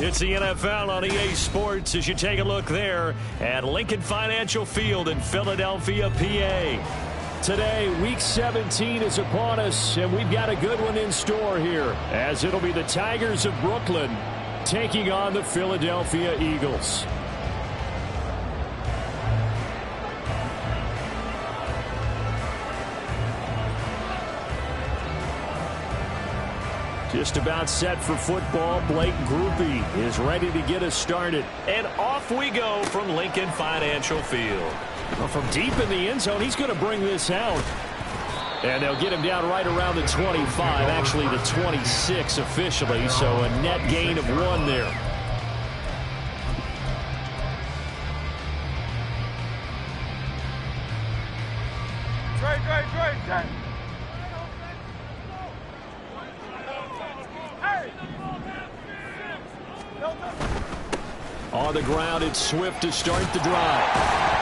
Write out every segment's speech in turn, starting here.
It's the NFL on EA Sports as you take a look there at Lincoln Financial Field in Philadelphia, PA. Today, Week 17 is upon us, and we've got a good one in store here, as it'll be the Tigers of Brooklyn taking on the Philadelphia Eagles. Just about set for football. Blake Groupie is ready to get us started. And off we go from Lincoln Financial Field. Well, from deep in the end zone, he's going to bring this out. And they'll get him down right around the 25, actually the 26 officially, so a net gain of 1 there. Great. On the ground, it's Swift to start the drive.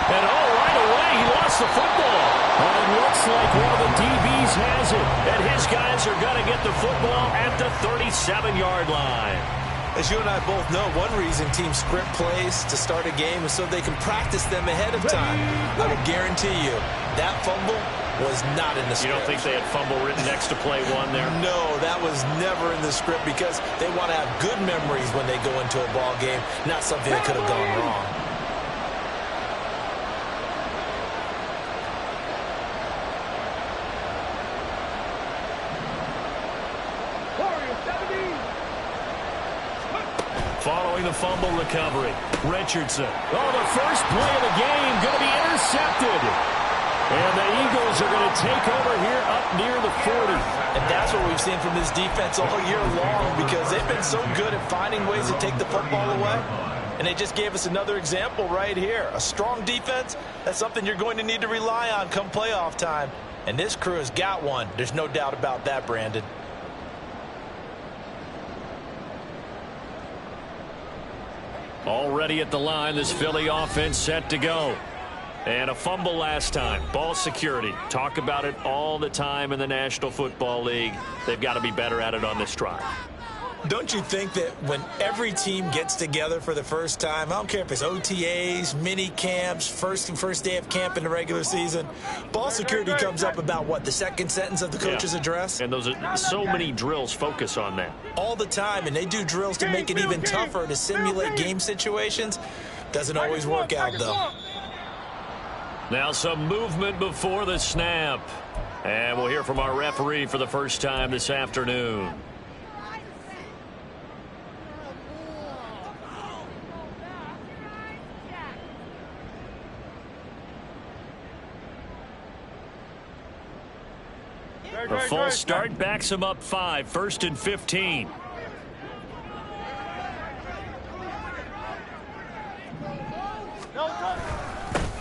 And right away, he lost the football. And it looks like one of the DBs has it. And his guys are going to get the football at the 37-yard line. As you and I both know, one reason teams script plays to start a game is so they can practice them ahead of time. I will guarantee you, that fumble was not in the script. You don't think they had fumble written next to play 1 there? No, that was never in the script because they want to have good memories when they go into a ball game, not something that could have gone wrong. Following the fumble recovery, Richardson. Oh, the first play of the game going to be intercepted. And the Eagles are going to take over here up near the 40. And that's what we've seen from this defense all year long because they've been so good at finding ways to take the football away. And they just gave us another example right here. A strong defense, that's something you're going to need to rely on come playoff time. And this crew has got one. There's no doubt about that, Brandon. Already at the line, this Philly offense set to go. And a fumble last time. Ball security. Talk about it all the time in the National Football League. They've got to be better at it on this drive. Don't you think that when every team gets together for the first time, I don't care if it's OTAs, mini camps, first day of camp in the regular season, ball security comes up about, what, the second sentence of the coach's address? And those are so many drills focus on that. All the time, and they do drills to make it even tougher to simulate game situations. Doesn't always work out, though. Now some movement before the snap. And we'll hear from our referee for the first time this afternoon. The false start backs him up 5, 1st and 15.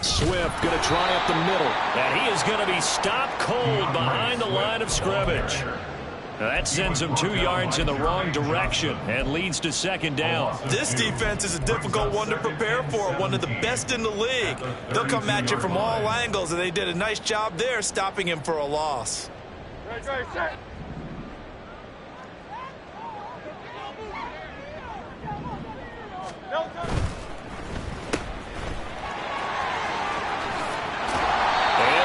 Swift going to try up the middle. And he is going to be stopped cold behind the line of scrimmage. That sends him 2 yards in the wrong direction and leads to 2nd down. This defense is a difficult one to prepare for, one of the best in the league. They'll come at you from all angles, and they did a nice job there stopping him for a loss. Set.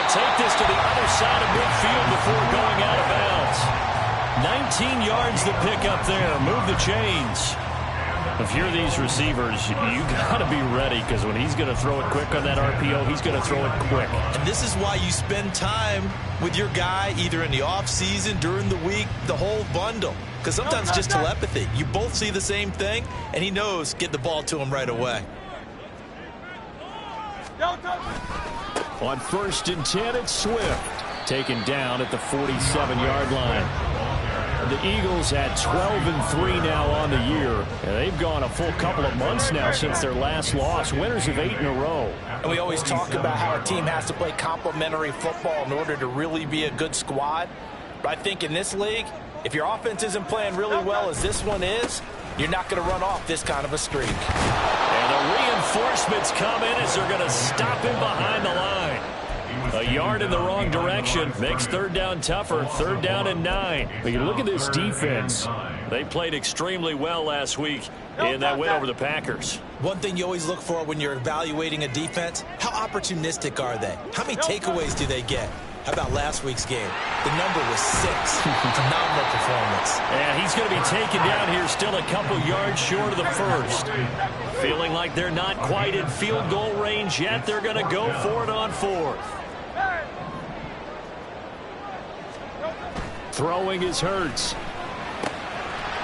Take this to the other side of midfield before going out of bounds. 19 yards to pick up there. Move the chains. If you're these receivers, you got to be ready because when he's going to throw it quick on that RPO, he's going to throw it quick. And this is why you spend time with your guy either in the offseason, during the week, the whole bundle. Because sometimes just telepathy. You both see the same thing, and he knows get the ball to him right away. On 1st and 10, it's Swift. Taken down at the 47-yard line. The Eagles at 12-3 now on the year. And they've gone a full couple of months now since their last loss. Winners of 8 in a row. And we always talk about how a team has to play complementary football in order to really be a good squad. But I think in this league, if your offense isn't playing really well as this one is, you're not going to run off this kind of a streak. And the reinforcements come in as they're going to stop him behind the line. A yard in the wrong direction makes third down tougher. Third down and 9. But you look at this defense. They played extremely well last week in that win over the Packers. One thing you always look for when you're evaluating a defense, how opportunistic are they? How many takeaways do they get? How about last week's game? The number was 6. Phenomenal performance. And he's going to be taken down here still a couple yards short of the first. Feeling like they're not quite in field goal range yet. They're going to go for it on 4th. Throwing is Hurts.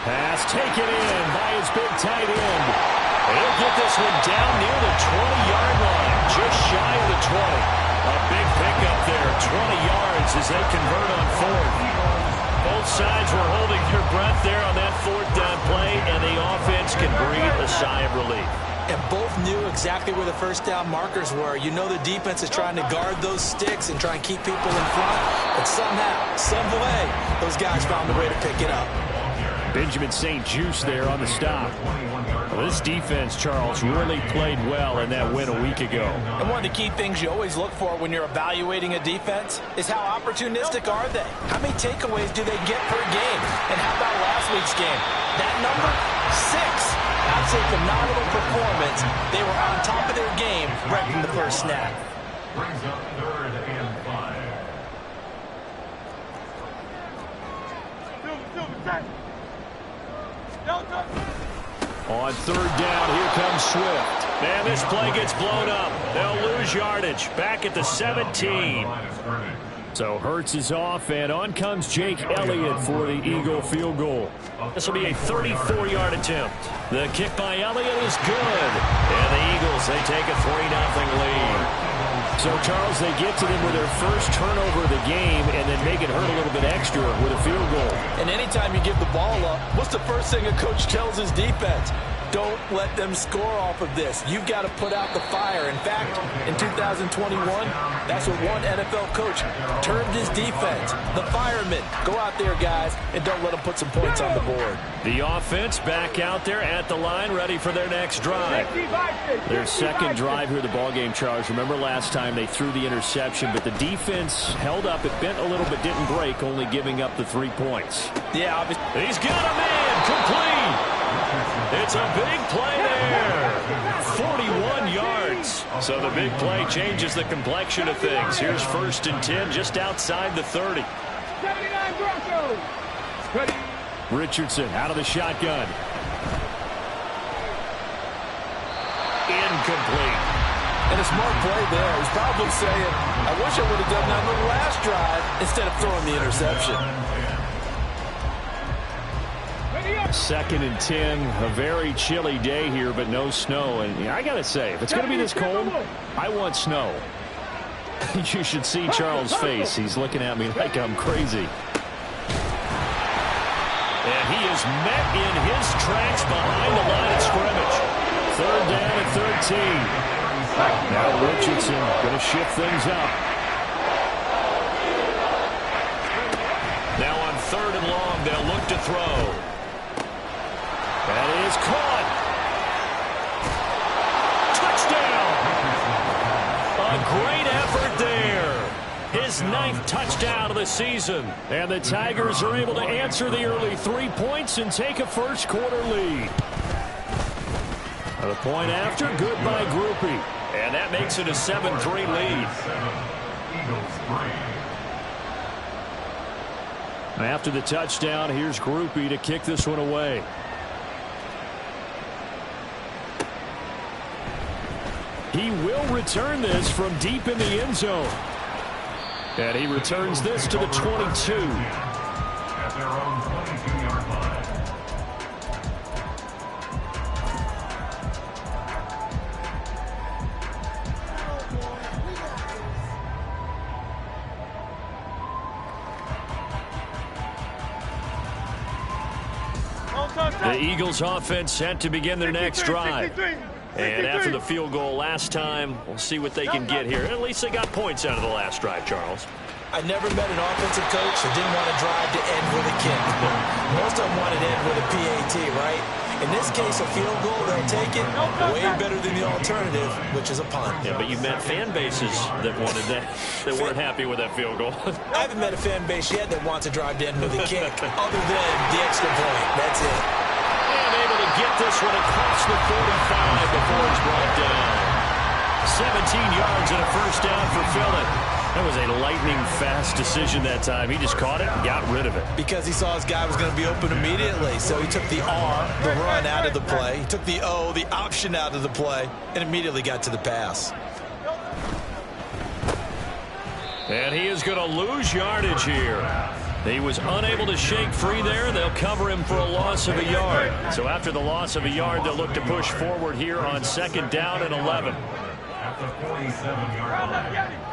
Pass taken in by his big tight end. He'll get this one down near the 20-yard line, just shy of the 20. A big pickup there, 20 yards as they convert on 4th. Both sides were holding their breath there on that 4th down play, and the offense can breathe a sigh of relief. And both knew exactly where the first down markers were. You know the defense is trying to guard those sticks and try and keep people in front. But somehow, some way, those guys found a way to pick it up. Benjamin St. Juste there on the stop. Well, this defense, Charles, really played well in that win a week ago. And one of the key things you always look for when you're evaluating a defense is how opportunistic are they? How many takeaways do they get per game? And how about last week's game? That number, 6. That's a phenomenal performance. They were on top of their game right from the first snap. Brings up 3rd and 5. On 3rd down, here comes Swift. And this play gets blown up. They'll lose yardage. Back at the 17. So Hurts is off, and on comes Jake Elliott for the Eagle field goal. This will be a 34-yard attempt. The kick by Elliott is good. And the Eagles, they take a 3-0 lead. So, Charles, they get to them with their first turnover of the game and then make it hurt a little bit extra with a field goal. And anytime you give the ball up, what's the first thing a coach tells his defense? Don't let them score off of this. You've got to put out the fire. In fact, in 2021, that's what one NFL coach termed his defense. The firemen. Go out there, guys, and don't let them put some points on the board. The offense back out there at the line, ready for their next drive. Their second drive here of the ballgame, Charles. Remember last time they threw the interception, but the defense held up. It bent a little but didn't break, only giving up the 3 points. Yeah, obviously. He's got a man complete. It's a big play there. 41 yards. So the big play changes the complexion of things. Here's 1st and 10 just outside the 30. 79 Broncos. Ready. Richardson out of the shotgun. Incomplete. And a smart play there. He's probably saying, I wish I would have done that on the last drive instead of throwing the interception. 2nd and 10, a very chilly day here, but no snow. And I got to say, if it's going to be this cold, I want snow. You should see Charles' face. He's looking at me like I'm crazy. And he is met in his tracks behind the line of scrimmage. 3rd down and 13. Now Richardson going to shift things up. Now on 3rd and long, they'll look to throw. That is caught. Touchdown. A great effort there. His 9th touchdown of the season. And the Tigers are able to answer the early 3 points and take a first quarter lead. The point after, good by Groupie. And that makes it a 7-3 lead. After the touchdown, here's Groupie to kick this one away. He will return this from deep in the end zone. And he returns this to the 22. At their own 22-yard line. The Eagles offense set to begin their next drive. And after the field goal last time, we'll see what they can get here. At least they got points out of the last drive, Charles. I never met an offensive coach that didn't want to drive to end with a kick. Most of them wanted to end with a PAT, right? In this case, a field goal, they'll take it way better than the alternative, which is a punt. Yeah, but you met fan bases that wanted that, that weren't happy with that field goal. I haven't met a fan base yet that wants to drive in with a kick other than the extra point. That's it. And able to get this one across the 45 before it's brought down. 17 yards and a first down for Philly. That was a lightning-fast decision that time. He just caught it and got rid of it. Because he saw his guy was going to be open immediately. So he took the R, the run, out of the play. He took the O, the option, out of the play, and immediately got to the pass. And he is going to lose yardage here. He was unable to shake free there. They'll cover him for a loss of a yard. So after the loss of a yard, they'll look to push forward here on 2nd down and 11. At the 47-yard line.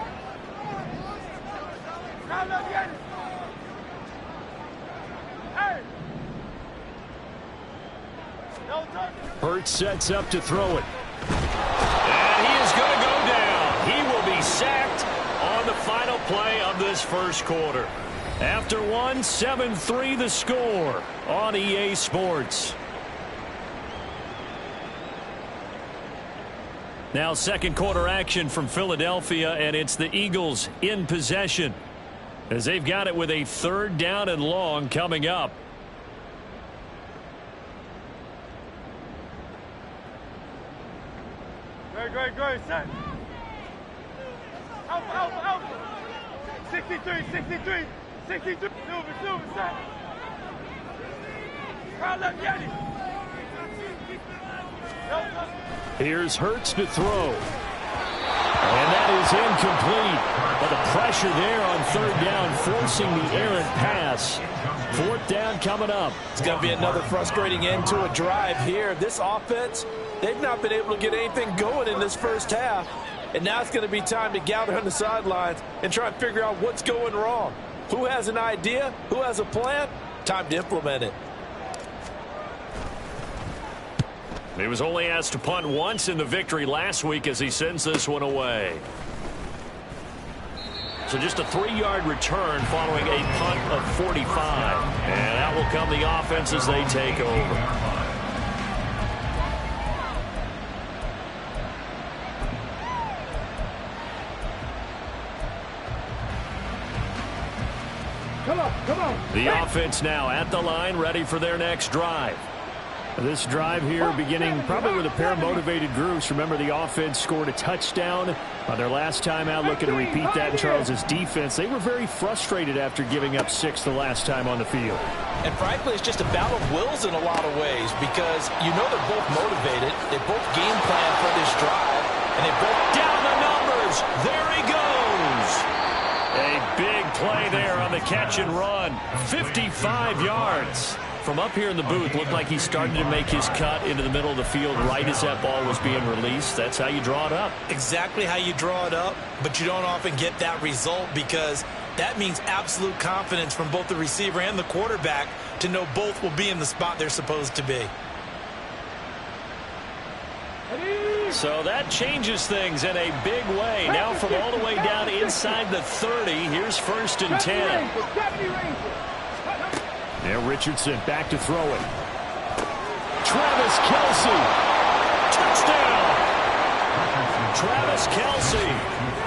Hurts sets up to throw it. And he is going to go down. He will be sacked on the final play of this first quarter. After 7-3 the score on EA Sports. Now second quarter action from Philadelphia, and it's the Eagles in possession as they've got it with a 3rd down and long coming up. Go, set. Alpha. 63. Silver, set. Crowd left, Yanni. Here's Hurts to throw. And that is incomplete. But the pressure there on 3rd down, forcing the errant pass. 4th down coming up. It's going to be another frustrating end to a drive here. This offense, they've not been able to get anything going in this first half. And now it's going to be time to gather on the sidelines and try and figure out what's going wrong. Who has an idea? Who has a plan? Time to implement it. He was only asked to punt once in the victory last week as he sends this one away. So just a 3-yard return following a punt of 45. And that will come the offense as they take over. Come on. The offense now at the line, ready for their next drive. This drive here beginning probably with a pair of motivated groups. Remember, the offense scored a touchdown on their last time out, looking to repeat that in Charles's defense. They were very frustrated after giving up 6 the last time on the field. And frankly, it's just a battle of wills in a lot of ways because you know they're both motivated. They both game plan for this drive, and they both Down the numbers. There he goes. A big play there on the catch and run. 55 yards. From up here in the booth, looked like he started to make his cut into the middle of the field right as that ball was being released. That's how you draw it up. exactly how you draw it up, but you don't often get that result because that means absolute confidence from both the receiver and the quarterback to know both will be in the spot they're supposed to be. So that changes things in a big way. Now from all the way down inside the 30, here's 1st and 10. Now Richardson back to throw it. Travis Kelce. Touchdown. Travis Kelce,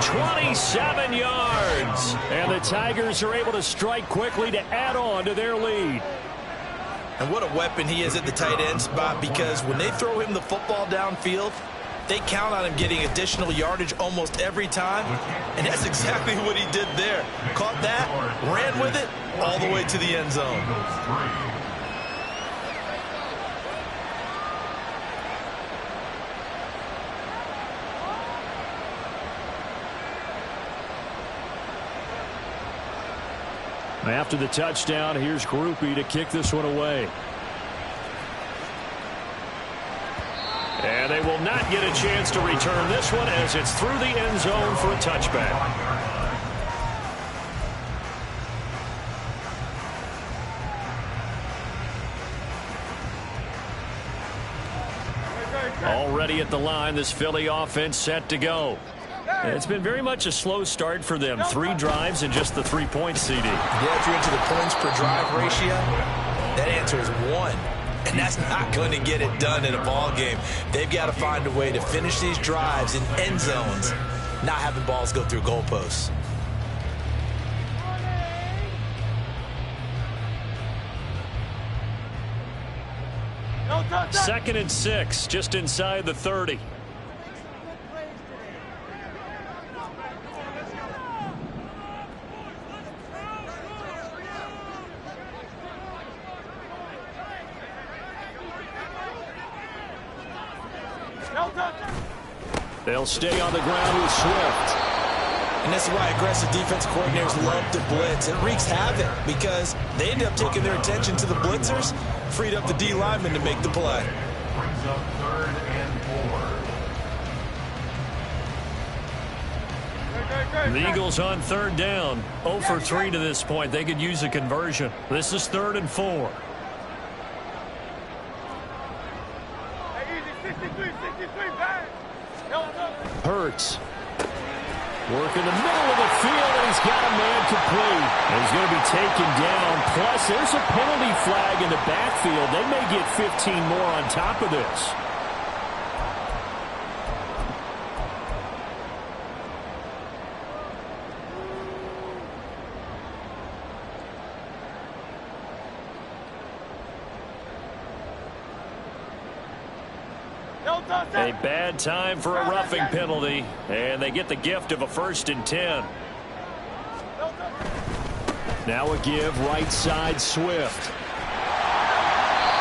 27 yards. And the Tigers are able to strike quickly to add on to their lead. And what a weapon he is at the tight end spot, because when they throw him the football downfield, they count on him getting additional yardage almost every time. And that's exactly what he did there. Caught that, ran with it, all the way to the end zone. After the touchdown, here's Groupie to kick this one away. And they will not get a chance to return this one as it's through the end zone for a touchback. Already at the line, this Philly offense set to go. It's been very much a slow start for them. 3 drives and just the 3-point CD. Yeah, if you're into the points per drive ratio, that answer is 1. and that's not going to get it done in a ball game. They've got to find a way to finish these drives in end zones, not having balls go through goalposts. Second and 6, just inside the 30. They'll stay on the ground with Swift. And this is why aggressive defense coordinators love to blitz. It wreaks havoc because they end up taking their attention to the blitzers, freed up the D lineman to make the play. Brings up 3rd and 4. The Eagles on 3rd down. 0 for 3 to this point. They could use a conversion. This is 3rd and 4. Hurts. Working the middle of the field, and he's got a man complete. And he's going to be taken down. Plus, there's a penalty flag in the backfield. They may get 15 more on top of this. A bad time for a roughing penalty, and they get the gift of a 1st and 10. Now a give right side Swift.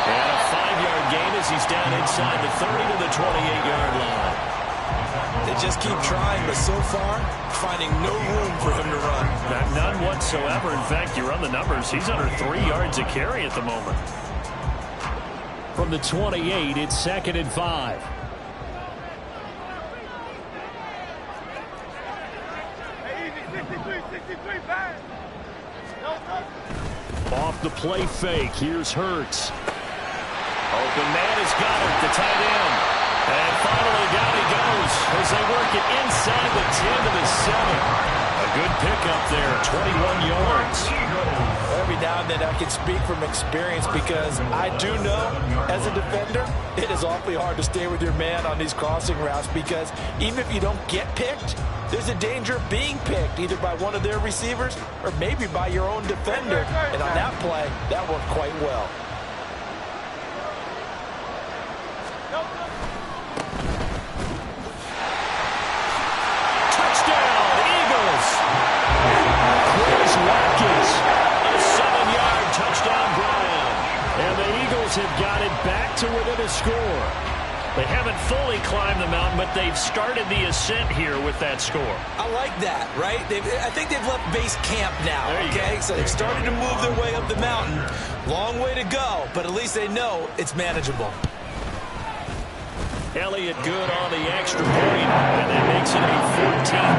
And a 5-yard gain as he's down inside the 30 to the 28-yard line. They just keep trying, but so far, finding no room for him to run. None whatsoever. In fact, you run the numbers. He's under 3 yards a carry at the moment. From the 28, it's 2nd and 5. Off the play fake. Here's Hurts. Open man is Goddard, the tight end. And finally down he goes as they work it inside the 10 to the 7. A good pickup there, 21 yards. Every now and then I can speak from experience because I do know as a defender it is awfully hard to stay with your man on these crossing routes because even if you don't get picked, there's a danger of being picked either by one of their receivers or maybe by your own defender. And on that play, that worked quite well. Touchdown, Eagles! Chris Watkins, a 7-yard touchdown ground. And the Eagles have got it back to within a score. They haven't fully climbed the mountain, but they've started the ascent here with that score. I like that, right? I think they've left base camp now, okay? So they've started to move their way up the mountain. Long way to go, but at least they know it's manageable. Elliott good on the extra point, and that makes it a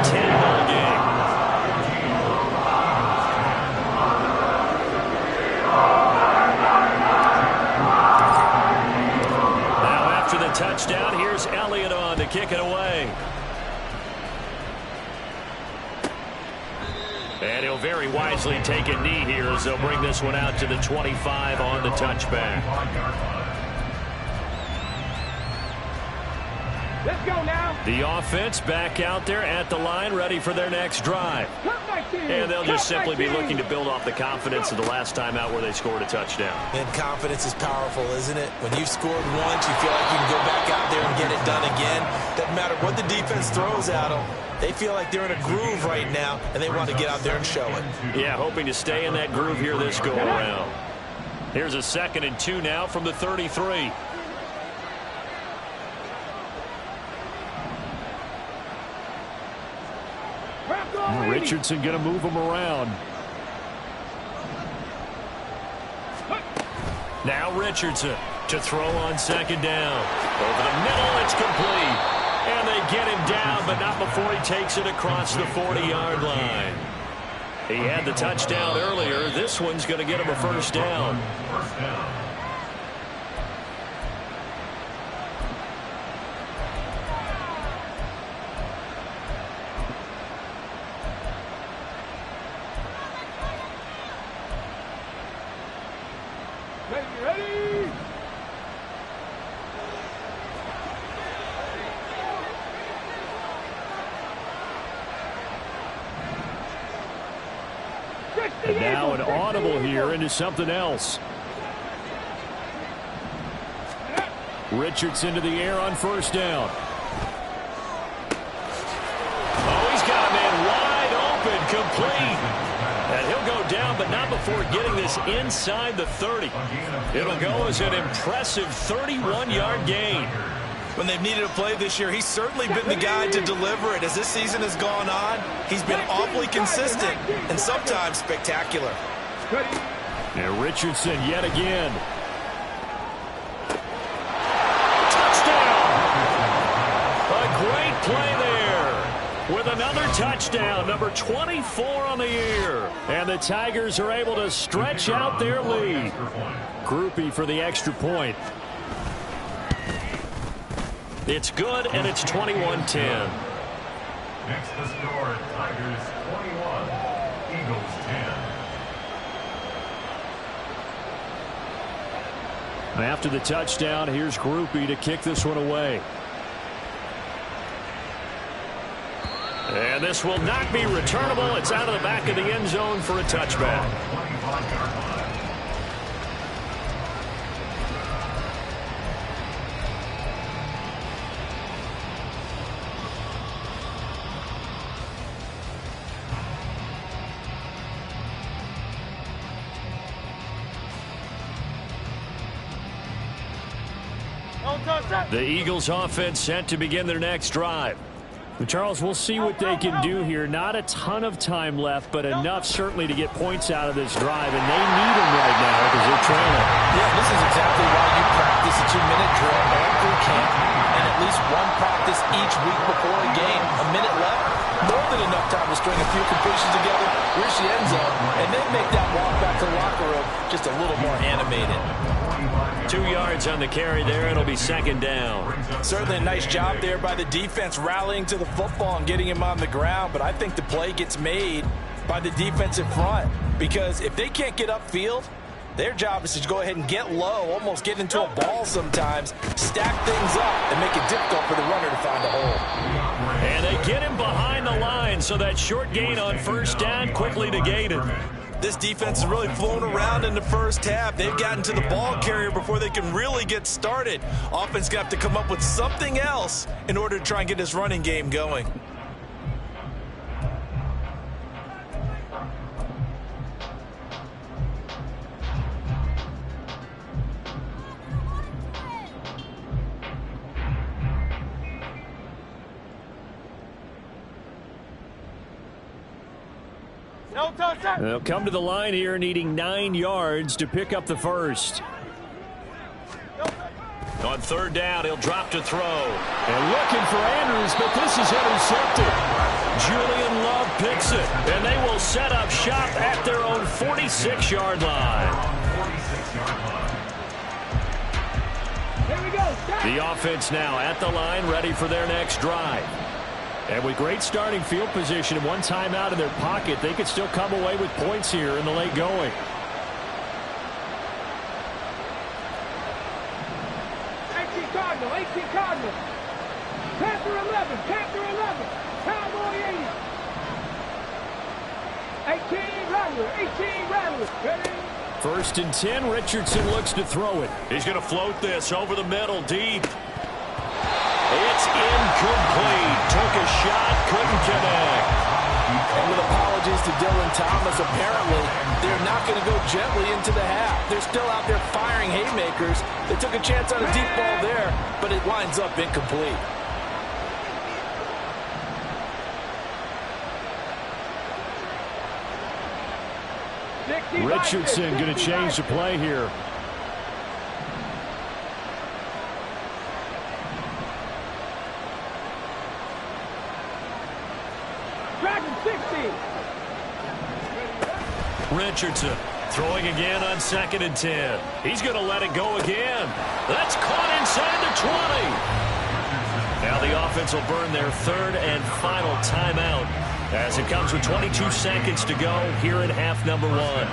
14-10 ball game. Touchdown. Here's Elliott on to kick it away. And he'll very wisely take a knee here as they'll bring this one out to the 25 on the touchback. Let's go now. The offense back out there at the line, ready for their next drive. And they'll just simply be looking to build off the confidence of the last time out where they scored a touchdown. And confidence is powerful, isn't it? When you've scored once, you feel like you can go back out there and get it done again. Doesn't matter what the defense throws at them. They feel like they're in a groove right now, and they want to get out there and show it. Yeah, hoping to stay in that groove here this go-around. Here's a 2nd and 2 now from the 33. Richardson going to move him around. Now Richardson to throw on 2nd down. Over the middle, it's complete. And they get him down, but not before he takes it across the 40-yard line. He had the touchdown earlier. This one's going to get him a 1st down. And now an audible here into something else. Richardson to the air on first down. Oh, he's got a man wide open, complete. And he'll go down, but not before getting this inside the 30. It'll go as an impressive 31-yard gain. When they've needed a play this year, he's certainly been the guy to deliver it. As this season has gone on, he's been awfully consistent and sometimes spectacular. And Richardson yet again. A great play there with another touchdown, number 24 on the year. And the Tigers are able to stretch out their lead. Groupie for the extra point. It's good, and it's 21-10. Next to score, Tigers 21, Eagles 10. After the touchdown, here's Groupie to kick this one away. And this will not be returnable. It's out of the back of the end zone for a touchback. 25-yard line. The Eagles offense set to begin their next drive. Charles, we'll see what they can do here. Not a ton of time left, but enough certainly to get points out of this drive, and they need them right now because they're trailing. Yeah, this is exactly why you practice a 2-minute drill all through camp and at least one practice each week before a game. A minute left, more than enough time to string a few completions together, reach the end zone, and then make that walk back to the locker room just a little more animated. 2 yards on the carry there. It'll be second down. Certainly a nice job there by the defense rallying to the football and getting him on the ground, but I think the play gets made by the defensive front because if they can't get upfield, their job is to go ahead and get low, almost get into a ball sometimes, stack things up, and make it difficult for the runner to find a hole. And they get him behind the line, so that short gain on first down quickly negated. This defense is really flown around in the first half. They've gotten to the ball carrier before they can really get started. Offense going to have to come up with something else in order to try and get this running game going. They'll come to the line here needing 9 yards to pick up the first. On third down, he'll drop to throw. And looking for Andrews, but this is intercepted. Julian Love picks it, and they will set up shop at their own 46-yard line. Here we go. The offense now at the line, ready for their next drive. And with great starting field position and one timeout in their pocket, they could still come away with points here in the late going. Cardinal, 18 Cardinal. Panther 11, Panther 11. Cowboy 80. 18 Rattler, 18 Rattler. Ready? First and 10, Richardson looks to throw it. He's going to float this over the middle, deep. It's incomplete. Took a shot, couldn't connect. And with apologies to Dylan Thomas, apparently they're not going to go gently into the half. They're still out there firing haymakers. They took a chance on a deep ball there, but it winds up incomplete. Richardson going to change the play here. Richardson throwing again on second and 10. He's going to let it go again. That's caught inside the 20. Now the offense will burn their third and final timeout as it comes with 22 seconds to go here in half number one.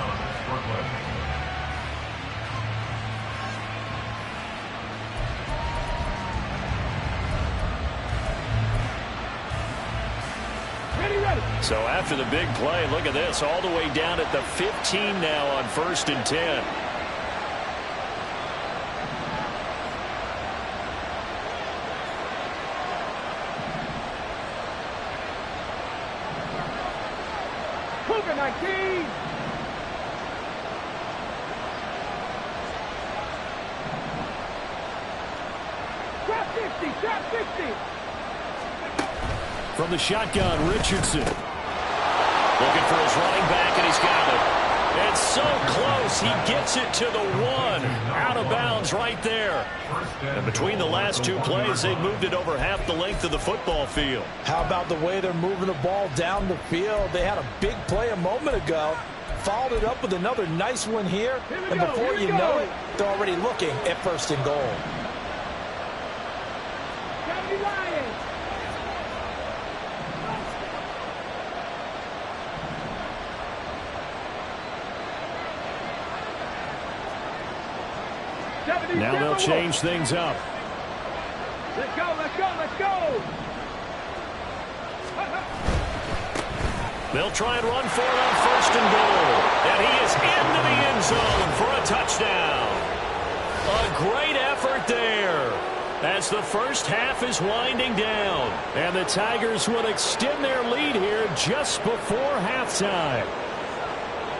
Ready, So after the big play, look at this, all the way down at the 15 now on 1st and 10. Cougar 19. Trap 50, trap 50. From the shotgun, Richardson. Looking for his running back, and he's got it. And so close, he gets it to the 1. Out of bounds right there. And between the last two plays, they moved it over half the length of the football field. How about the way they're moving the ball down the field? They had a big play a moment ago. Followed it up with another nice one here. And before you know it, they're already looking at 1st and goal. County Lions. Now they'll change things up. Let's go, let's go, let's go. They'll try and run for it on 1st and goal. And he is into the end zone for a touchdown. A great effort there as the first half is winding down. And the Tigers will extend their lead here just before halftime.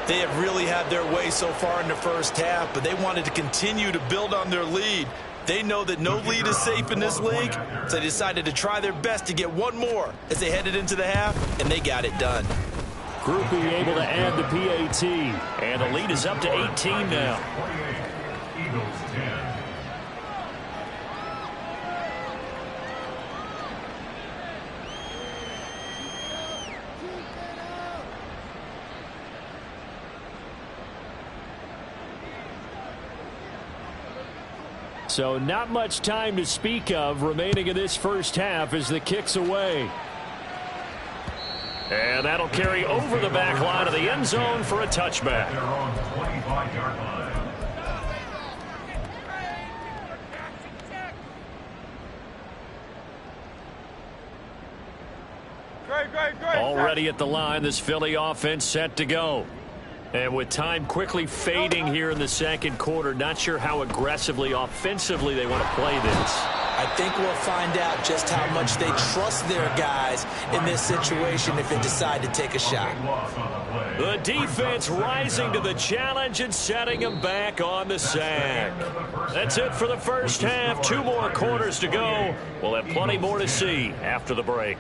They have really had their way so far in the first half, but they wanted to continue to build on their lead. They know that no lead is safe in this league, so they decided to try their best to get one more as they headed into the half, and they got it done. Groupie able to add the PAT, and the lead is up to 18 now. 28, Eagles 10. So not much time to speak of remaining in this first half as the kick's away. And that'll carry over the back line of the end zone for a touchback. They're on the 25-yard line. Already at the line, this Philly offense set to go. And with time quickly fading here in the second quarter, not sure how aggressively, offensively they want to play this. I think we'll find out just how much they trust their guys in this situation if they decide to take a shot. The defense rising to the challenge and setting them back on the sack. That's it for the first half. 2 more quarters to go. We'll have plenty more to see after the break.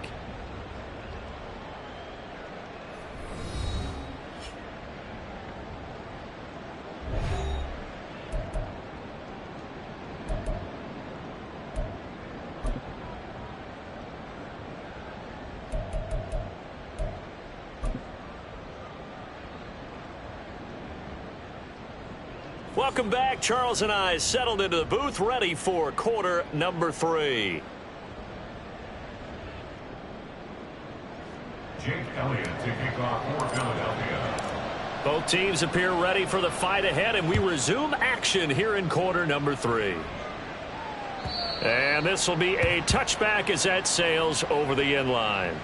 Welcome back. Charles and I settled into the booth, ready for quarter number 3. Jake Elliott to kick off for Philadelphia. Both teams appear ready for the fight ahead, and we resume action here in quarter number 3. And this will be a touchback as that sails over the end line.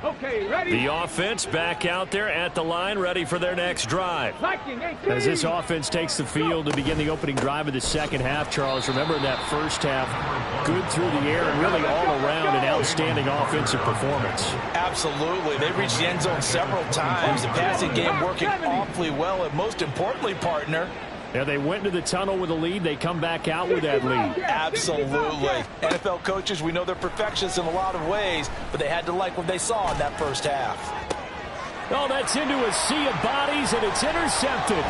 Okay, ready? The offense back out there at the line, ready for their next drive. Viking 18. As this offense takes the field to begin the opening drive of the second half, Charles, remember in that first half, good through the air and really all around an outstanding offensive performance. Absolutely. They reached the end zone several times. The passing game working awfully well, and most importantly, partner, Yeah, they went into the tunnel with a lead. They come back out with that lead. absolutely. NFL coaches, we know they're perfectionists in a lot of ways, but they had to like what they saw in that first half. Oh, that's into a sea of bodies, and it's intercepted.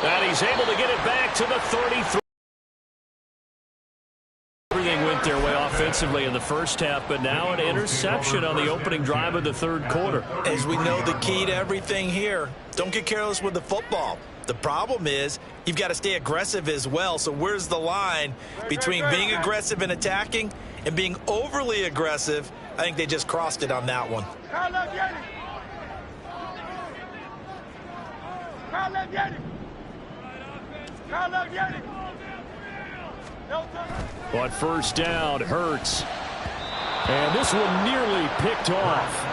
And he's able to get it back to the 33. Everything went their way offensively in the first half, but now an interception on the opening drive of the third quarter. As we know, the key to everything here, don't get careless with the football. The problem is you've got to stay aggressive as well. So where's the line between being aggressive and attacking and being overly aggressive. I think they just crossed it on that one. On first down, Hurts. And this one nearly picked off.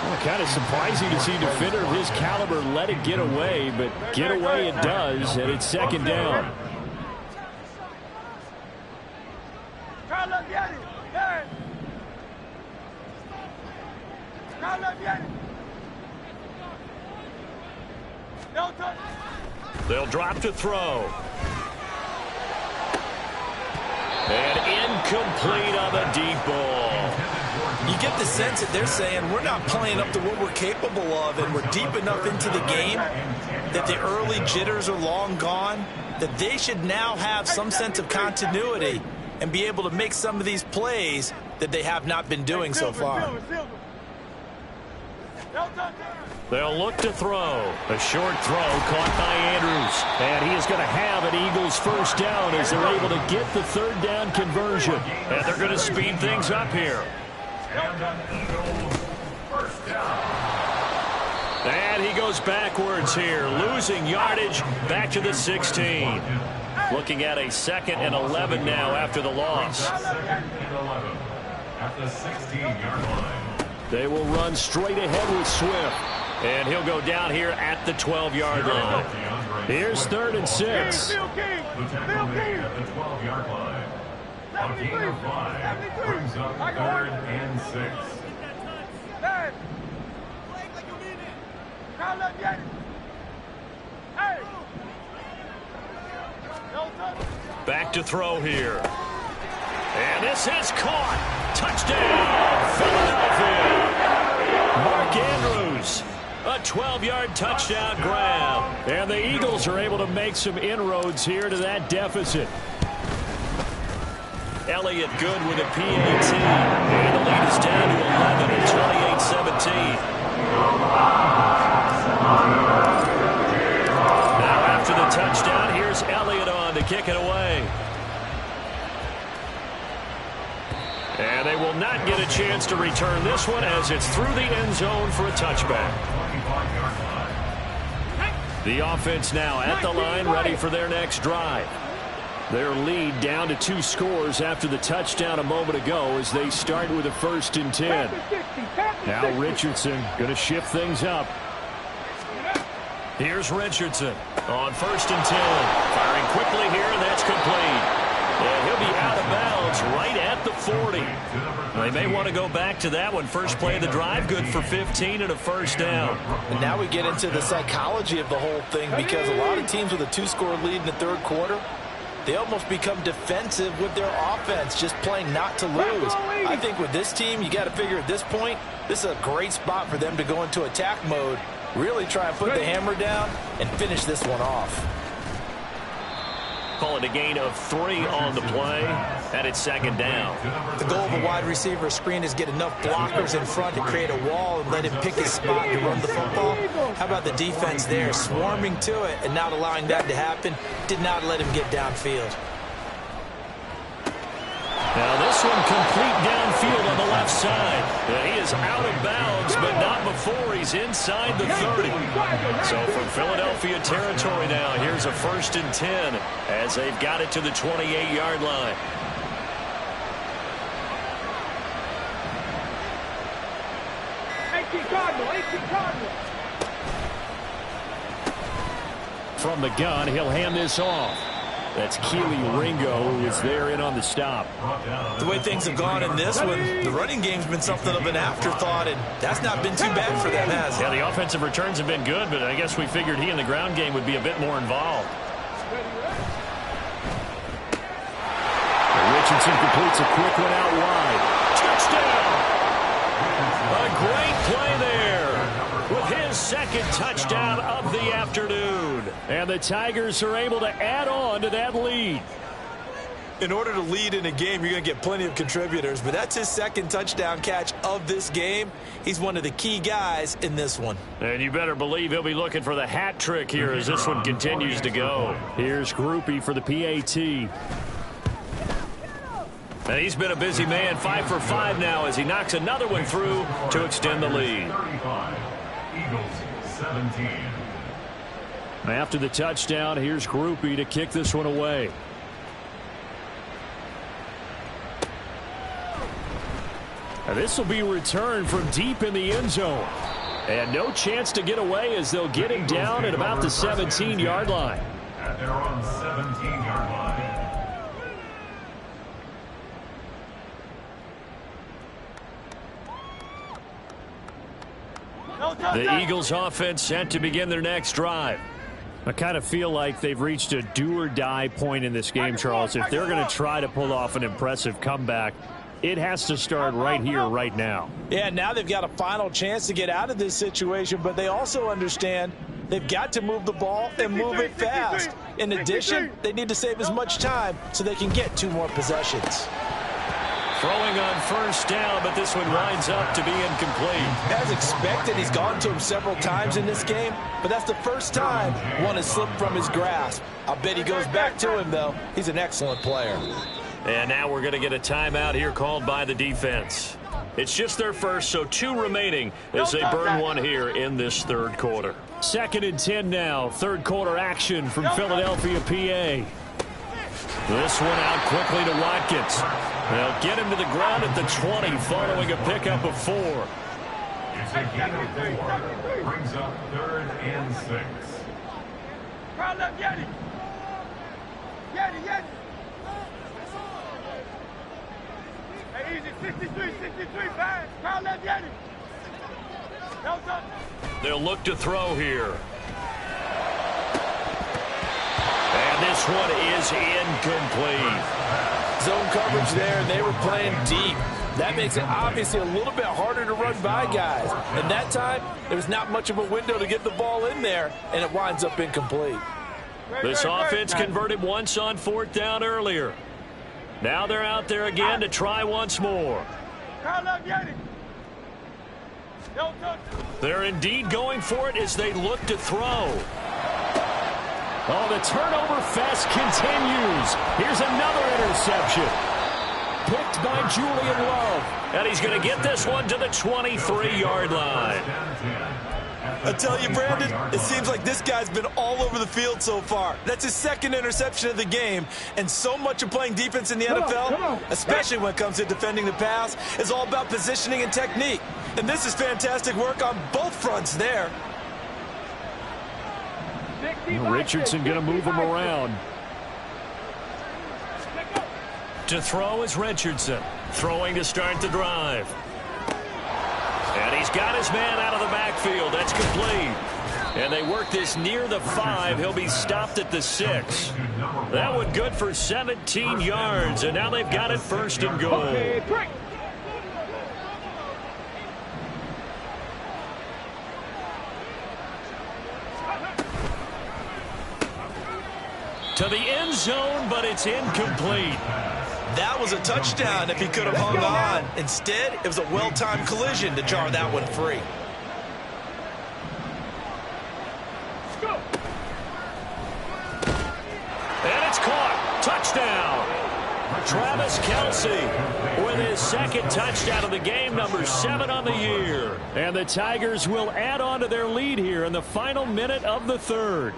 Well, kind of surprising to see a defender of his caliber let it get away, but get away it does, and it's second down. They'll drop to throw. And incomplete on the deep ball. You get the sense that they're saying we're not playing up to what we're capable of, and we're deep enough into the game that the early jitters are long gone, that they should now have some sense of continuity and be able to make some of these plays that they have not been doing so far. They'll look to throw. A short throw caught by Andrews. And he is going to have an Eagles first down as they're able to get the third down conversion. And they're going to speed things up here. And he goes backwards here, losing yardage back to the 16. Looking at a 2nd and 11 now after the loss. At the 16-yard line. They will run straight ahead with Swift. And he'll go down here at the 12-yard line. Here's 3rd and 6. At the 12-yard line. A gain of 5 brings up 3rd and 6. Back to throw here. And this is caught. Touchdown, Philadelphia. Mark Andrews. A 12-yard touchdown grab. And the Eagles are able to make some inroads here to that deficit. Elliott good with a PAT. And the lead is down to 11 at 28-17. Now after the touchdown, here's Elliott on to kick it away. And they will not get a chance to return this one as it's through the end zone for a touchback. The offense now at the line, ready for their next drive. Their lead down to 2 scores after the touchdown a moment ago as they start with a 1st and 10. Now Richardson going to shift things up. Here's Richardson on 1st and 10. Firing quickly here, and that's complete. And he'll be out of bounds right at the 40. They may want to go back to that one. First play of the drive, good for 15 and a first down. And now we get into the psychology of the whole thing, because a lot of teams with a 2-score lead in the 3rd quarter, they almost become defensive with their offense, just playing not to lose. I think with this team, you got to figure at this point, this is a great spot for them to go into attack mode, really try and put the hammer down and finish this one off. Call it a gain of 3 on the play, and it's 2nd down. The goal of a wide receiver screen is get enough blockers in front to create a wall and let him pick his spot to run the football. How about the defense there, swarming to it and not allowing that to happen? Did not let him get downfield. Now this one complete downfield on the left side. He is out of bounds, but not before he's inside the 30. So from Philadelphia territory now, here's a 1st and 10 as they've got it to the 28-yard line. From the gun, he'll hand this off. That's Keely Ringo, who is there in on the stop. The way things have gone in this one, the running game's been something of an afterthought, and that's not been too bad for them, has it? Yeah, the offensive returns have been good, but I guess we figured he in the ground game would be a bit more involved. Richardson completes a quick one out wide. Touchdown! A great play there with his 2nd touchdown of the afternoon. And the Tigers are able to add on to that lead. In order to lead in a game, you're going to get plenty of contributors, but that's his 2nd touchdown catch of this game. He's one of the key guys in this one. And you better believe he'll be looking for the hat trick here as this one continues to go. Here's Groupie for the PAT. And he's been a busy man, 5 for 5 now as he knocks another one through to extend the lead. 35. Eagles 17. After the touchdown, here's Groupie to kick this one away. And this will be returned from deep in the end zone. And no chance to get away as they'll get him down at about the 17-yard line. At their own 17-yard line. The Eagles offense set to begin their next drive. I kind of feel like they've reached a do-or-die point in this game, Charles. If they're going to try to pull off an impressive comeback, it has to start right here, right now. Yeah, now they've got a final chance to get out of this situation, but they also understand they've got to move the ball and move it fast. In addition, they need to save as much time so they can get 2 more possessions. Throwing on first down, but this one winds up to be incomplete. As expected, he's gone to him several times in this game, but that's the first time one has slipped from his grasp. I'll bet he goes back to him, though. He's an excellent player. And now we're going to get a timeout here called by the defense. It's just their first, so 2 remaining as they burn one here in this third quarter. 2nd and 10 now. Third quarter action from Philadelphia, PA. This one out quickly to Watkins. They'll get him to the ground at the 20 following a pickup of 4. It's a gain of 4. Brings up 3rd and 6. Crowd left, Yeti. Yeti. Hey, easy, 63, fast. Crowd left, Yeti. No touch. They'll look to throw here. And this one is incomplete. Zone coverage there, and they were playing deep. That makes it obviously a little bit harder to run by guys. And that time, there was not much of a window to get the ball in there, and it winds up incomplete. This offense converted once on 4th down earlier. Now they're out there again to try once more. They're indeed going for it as they look to throw. Oh, the turnover fest continues. Here's another interception. Picked by Julian Love. And he's going to get this one to the 23-yard line. I tell you, Brandon, it seems like this guy's been all over the field so far. That's his 2nd interception of the game. And so much of playing defense in the NFL, especially when it comes to defending the pass, is all about positioning and technique. And this is fantastic work on both fronts there. Richardson going to move him around. To throw is Richardson. Throwing to start the drive. And he's got his man out of the backfield. That's complete. And they work this near the 5. He'll be stopped at the 6. That one good for 17 yards. And now they've got it 1st and goal. To the end zone, but it's incomplete. That was a touchdown if he could have hung on. Instead, it was a well-timed collision to jar that one free. And it's caught. Touchdown. Travis Kelce with his 2nd touchdown of the game, number 7 on the year. And the Tigers will add on to their lead here in the final minute of the 3rd.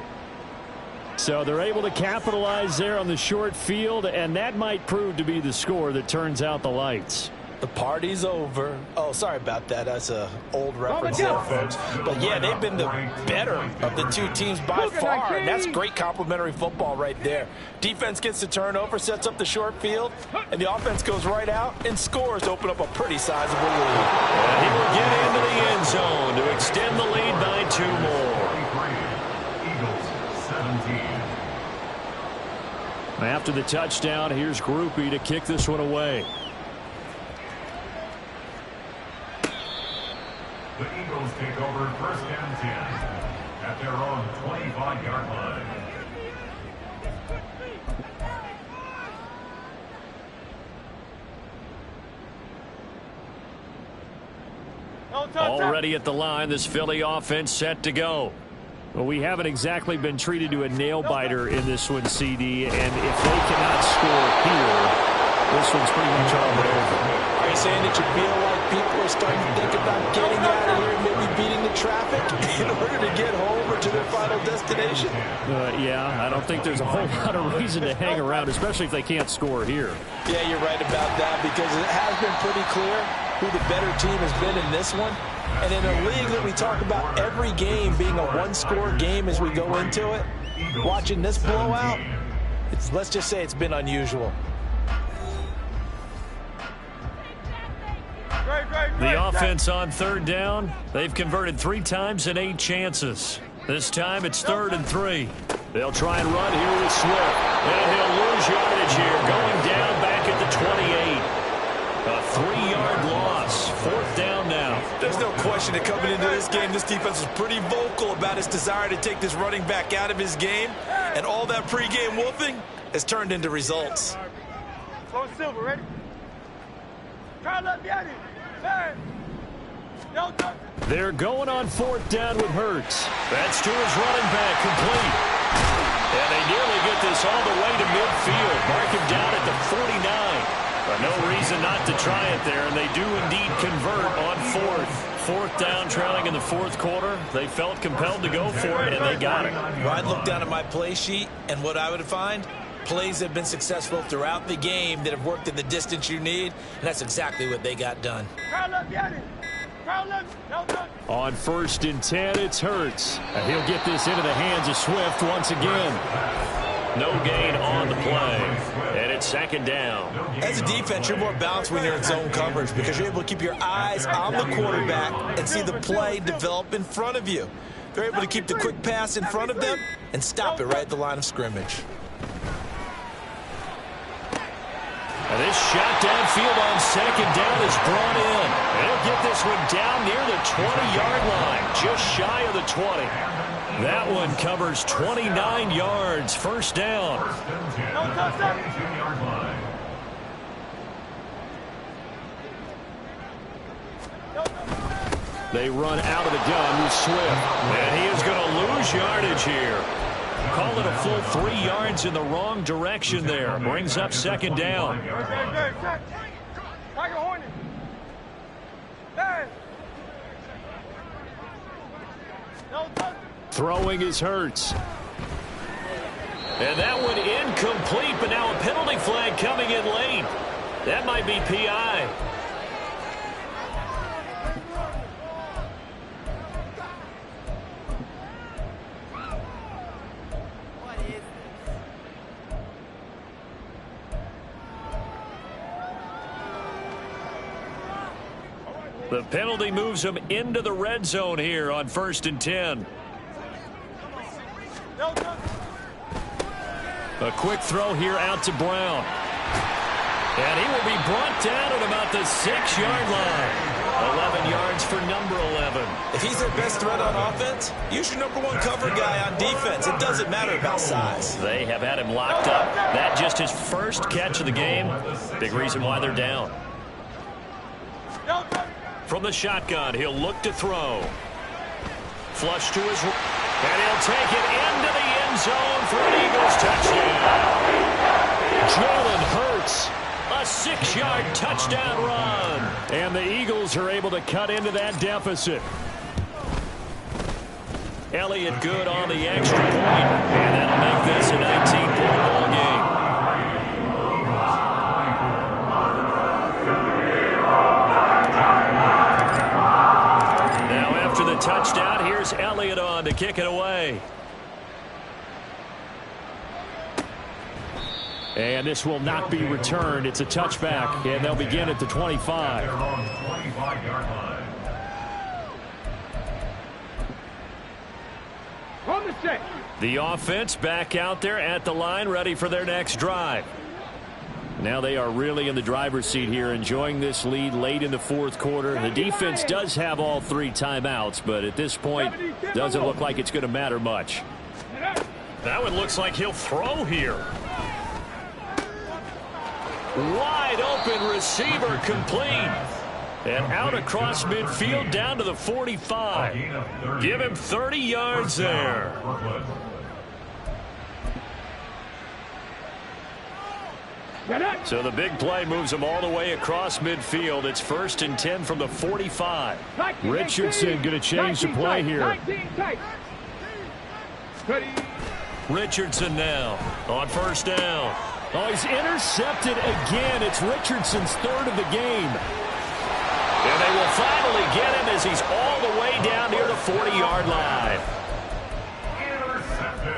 So they're able to capitalize there on the short field, and that might prove to be the score that turns out the lights. The party's over. Oh, sorry about that. That's an old reference there, folks. But, yeah, they've been the better of the 2 teams by far, and that's great complimentary football right there. Defense gets the turnover, sets up the short field, and the offense goes right out and scores to open up a pretty sizable lead. And he will get into the end zone to extend the lead by 2 more. After the touchdown, here's Groupie to kick this one away. The Eagles take over 1st and 10 at their own 25-yard line. Already at the line, this Philly offense set to go. Well, we haven't exactly been treated to a nail-biter in this one, CD, and if they cannot score here, this one's pretty much all but over. Are you saying that you feel like people are starting to think about getting out of here and maybe beating the traffic in order to get home or to their final destination? Yeah, I don't think there's a whole lot of reason to hang around, especially if they can't score here. Yeah, you're right about that, because it has been pretty clear who the better team has been in this one. And in a league that we talk about every game being a one-score game as we go into it, watching this blowout, let's just say it's been unusual. The offense on third down, they've converted 3 times in 8 chances. This time it's 3rd and 3. They'll try and run here with Swift. And he'll lose yardage here, going down back at the 28. A 3-yard loss. 4th down now. There's no question that coming into this game, this defense was pretty vocal about its desire to take this running back out of his game. And all that pregame wolfing has turned into results. Slow Silver, ready? Try to let me at it. Hey. They're going on 4th down with Hurts. That's to his running back, complete. And they nearly get this all the way to midfield. Mark him down at the 49. But no reason not to try it there, and they do indeed convert on 4th. 4th down, trailing in the 4th quarter. They felt compelled to go for it, and they got it. Well, I'd look down at my play sheet, and what I would find, plays that have been successful throughout the game that have worked in the distance you need, and that's exactly what they got done. On 1st and 10, it's Hurts. And he'll get this into the hands of Swift once again. No gain on the play. And it's 2nd down. As a defense, you're more balanced when you're in zone coverage because you're able to keep your eyes on the quarterback and see the play develop in front of you. They're able to keep the quick pass in front of them and stop it right at the line of scrimmage. And this shot downfield on 2nd down is brought in. And he'll get this one down near the 20-yard line, just shy of the 20. That one covers 29 yards, 1st down. They run out of the gun with Swift. And he is going to lose yardage here. Call it a full 3 yards in the wrong direction there. Brings up 2nd down. Throwing is Hurts. And that one incomplete, but now a penalty flag coming in late. That might be PI. The penalty moves him into the red zone here on 1st and 10. A quick throw here out to Brown. And he will be brought down at about the 6-yard line. 11 yards for number 11. If he's their best threat on offense, use your number 1 cover guy on defense. It doesn't matter about size. They have had him locked up. That just his first catch of the game. Big reason why they're down. From the shotgun, he'll look to throw. Flush to his... And he'll take it into the end zone for an Eagles touchdown. Jalen Hurts, a 6-yard touchdown run. And the Eagles are able to cut into that deficit. Elliott good on the extra point. And that'll make this a 19-point ball game. After the touchdown, here's Elliott on to kick it away. And this will not be returned. It's a touchback, and they'll begin at the 25. The offense back out there at the line, ready for their next drive. Now they are really in the driver's seat here, enjoying this lead late in the 4th quarter. The defense does have all 3 timeouts, but at this point, doesn't look like it's going to matter much. That one looks like he'll throw here. Wide open receiver complete. And out across midfield down to the 45. Give him 30 yards there. So the big play moves them all the way across midfield. It's 1st and 10 from the 45. Richardson going to change the play here. Richardson now on 1st down. Oh, he's intercepted again. It's Richardson's 3rd of the game. And they will finally get him as he's all the way down near the 40-yard line. Intercepted.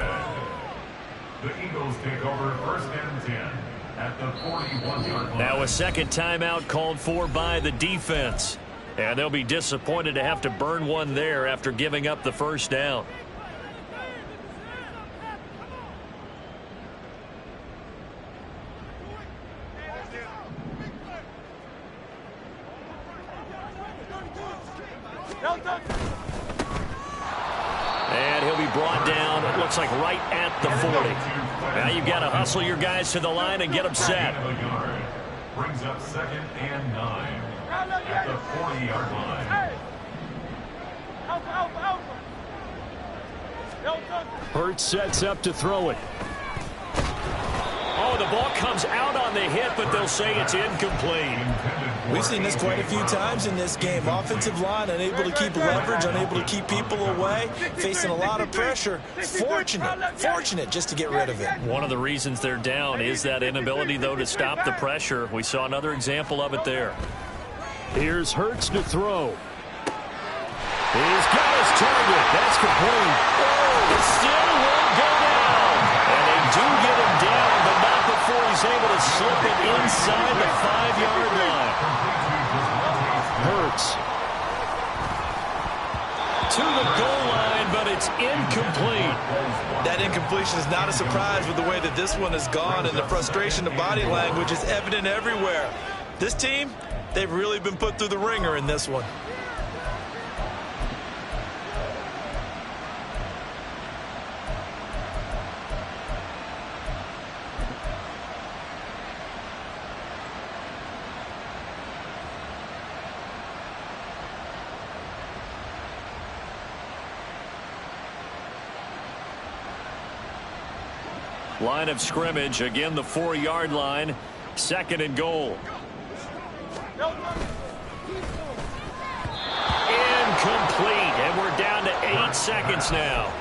The Eagles take over 1st and 10 at the 41-yard line. Now a second timeout called for by the defense. And they'll be disappointed to have to burn one there after giving up the 1st down. And he'll be brought down, it looks like right at the 40. Now you've got to hustle your guys to the line and get them set. Brings up 2nd and 9 at the 40-yard line. Hurts sets up to throw it. Oh, the ball comes out on the hit, but they'll say it's incomplete. We've seen this quite a few times in this game. Offensive line unable to keep leverage, unable to keep people away, facing a lot of pressure. Fortunate just to get rid of it. One of the reasons they're down is that inability, though, to stop the pressure. We saw another example of it there. Here's Hurts to throw. He's got his target. That's complete. Oh, it still won't go down. And they do get him down, but not before he's able to slip it inside the 5-yard line. Hurts to the goal line, but it's incomplete. That incompletion is not a surprise with the way that this one has gone, and the frustration of body language is evident everywhere. This team, they've really been put through the ringer in this one. Line of scrimmage, again the 4-yard line, 2nd and goal. Incomplete, and we're down to 8 seconds now.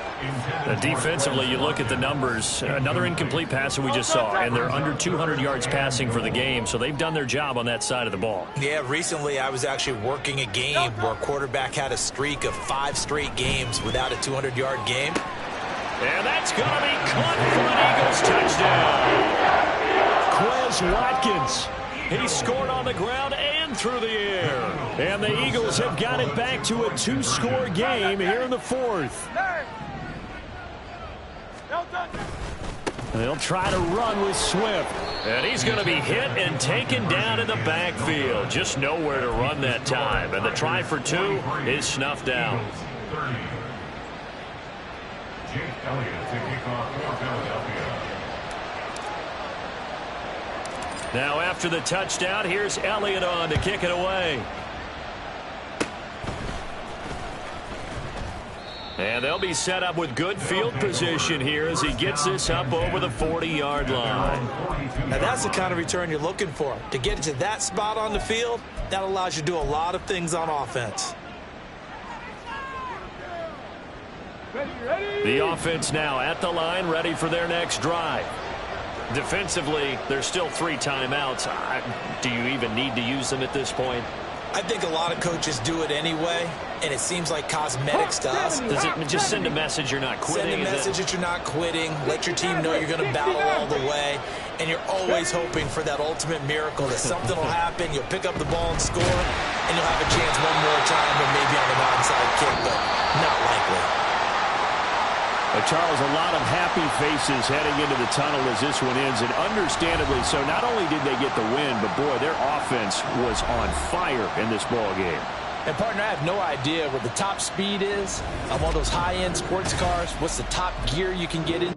Defensively, you look at the numbers, another incomplete pass that we just saw, and they're under 200 yards passing for the game, so they've done their job on that side of the ball. Yeah, recently I was actually working a game where a quarterback had a streak of 5 straight games without a 200-yard game. And that's going to be caught for an Eagles touchdown. Quez Watkins. He scored on the ground and through the air. And the Eagles have got it back to a 2-score game here in the 4th. They'll try to run with Swift. And he's going to be hit and taken down in the backfield. Just nowhere to run that time. And the try for 2 is snuffed out. Elliott to kick off for Philadelphia. Now after the touchdown, here's Elliott on to kick it away. And they'll be set up with good field position here as he gets this up over the 40-yard line. Now that's the kind of return you're looking for. To get to that spot on the field, that allows you to do a lot of things on offense. The offense now at the line, ready for their next drive. Defensively, there's still 3 timeouts. Do you even need to use them at this point? I think a lot of coaches do it anyway, and it seems like cosmetics to us. Does it just send a message you're not quitting? Send a message that you're not quitting. Let your team know you're going to battle all the way. And you're always hoping for that ultimate miracle, that something will happen, you'll pick up the ball and score, and you'll have a chance one more time, or maybe on an onside kick, but not likely. Charles, a lot of happy faces heading into the tunnel as this one ends, and understandably so. Not only did they get the win, but boy, their offense was on fire in this ball game. And partner, I have no idea what the top speed is on one of those high-end sports cars. What's the top gear you can get in?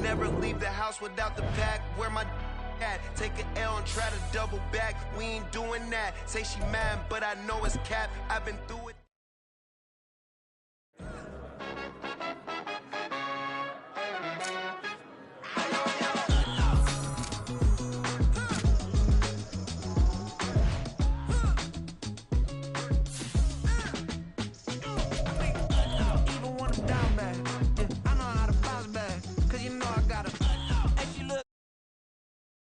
never leave the house without the pack. Where my at? Take an L and try to double back. We ain't doing that. Say she mad, but I know it's cap. I've been through it.